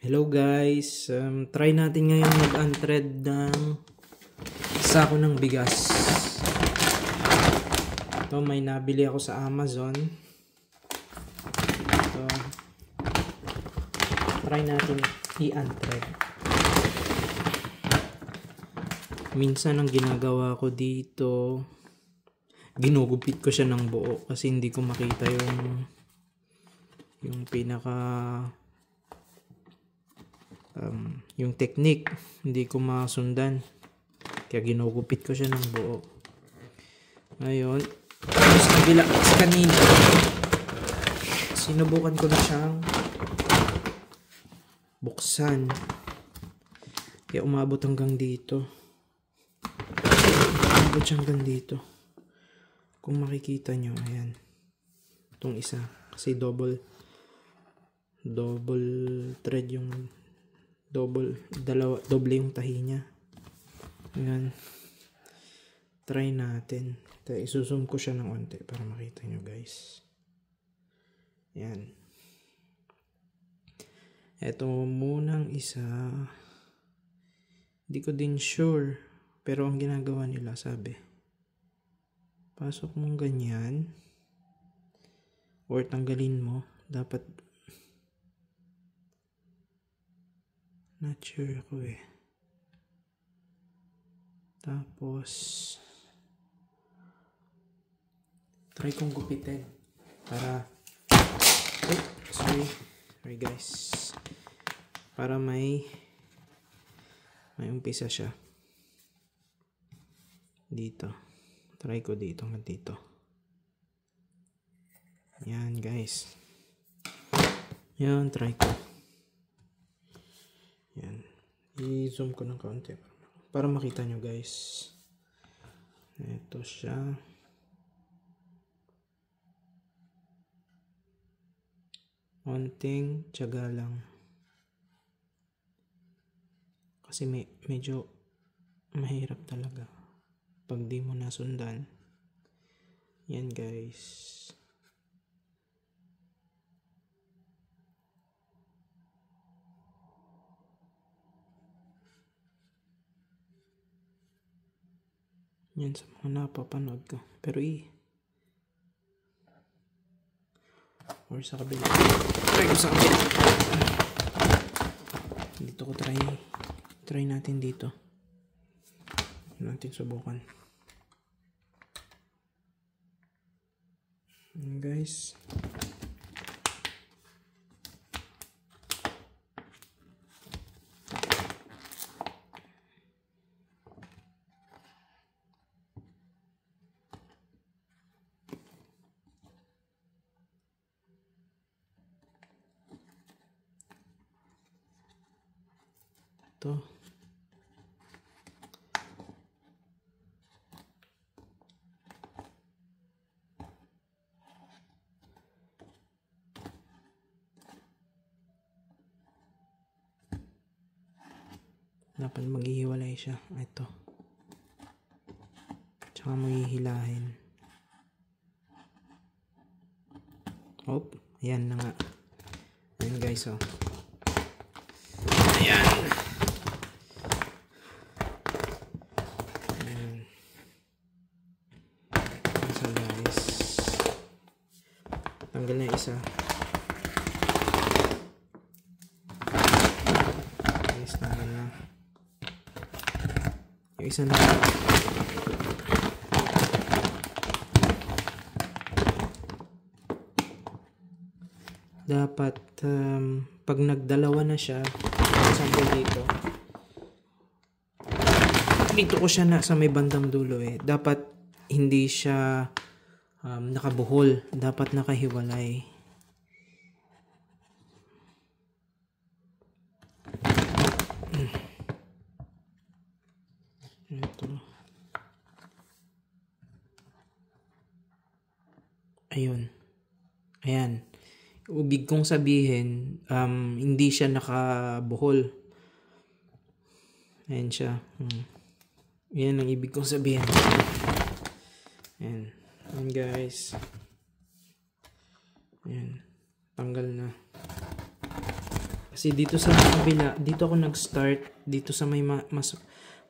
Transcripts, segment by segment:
Hello guys, try natin ngayon mag-unthread ng sako ng bigas. Ito may nabili ako sa Amazon. Ito, try natin i-unthread. Minsan ang ginagawa ko dito, ginugupit ko siya ng buo kasi hindi ko makita yung pinaka yung technique, hindi ko masundan, kaya ginugupit ko siya ng buo. Ngayon sa kabila, sa kanina sinubukan ko na siyang buksan, kaya umabot hanggang dito, umabot siya hanggang dito. Kung makikita nyo, ayan, itong isa kasi double thread yung doble yung tahi niya. Ayan, try natin. Isusum ko siya ng onte para makita nyo guys. Ayan, eto munang isa, hindi ko din sure, pero ang ginagawa nila, sabi pasok mong ganyan or tanggalin mo, dapat, not sure ako eh. Tapos try kong gupitin para sorry guys, para may umpisa siya dito. Try ko dito hanggang dito. Yan guys, yan, try ko. Yan, i-zoom ko ng kaunti para makita nyo guys. Ito siya. Onting tiyaga lang kasi medyo mahirap talaga pag di mo nasundan. Yan guys. Yan sa mga napapanood ko. Pero or sa kabila. Try ko sa kabila. Dito ko try natin dito. Natin subukan. Yan guys. Ito. Dapat maghihiwalay siya. Ito. Tsaka maghihilahin. Hop. Ayan na nga. Ayan guys, oh. Ayan. Tanggal na isa. Guys, tanggal na. Yung isa na. Dapat, pag nagdalawa na siya, sample dito ko siya na sa may bandang dulo eh. Dapat hindi siya nakabuhol, dapat nakahiwalay. Ito. Ayun. Ayan. Ibig kong sabihin, hindi siya nakabuhol. Ayan siya. Yan ang ibig kong sabihin. Ayan. Ayan guys. Ayan. Tanggal na. Kasi dito sa kabila, dito ako nag-start. Dito sa may mas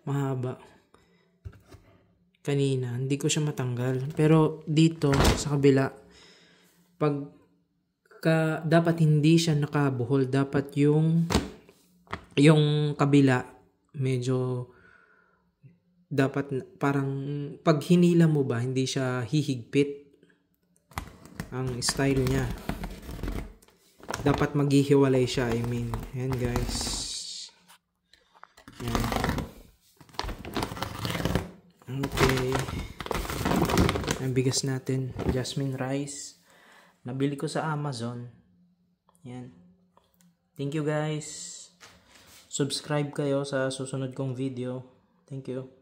mahaba. Kanina, hindi ko siya matanggal. Pero dito, sa kabila, dapat hindi siya nakabuhol. Dapat yung kabila, medyo, dapat parang, pag hinila mo ba, hindi siya hihigpit. Ang style niya. Dapat maghihiwalay siya, I mean. Ayan guys. Ayan. Okay. Ang bigas natin. Jasmine rice. Nabili ko sa Amazon. Ayan. Thank you guys. Subscribe kayo sa susunod kong video. Thank you.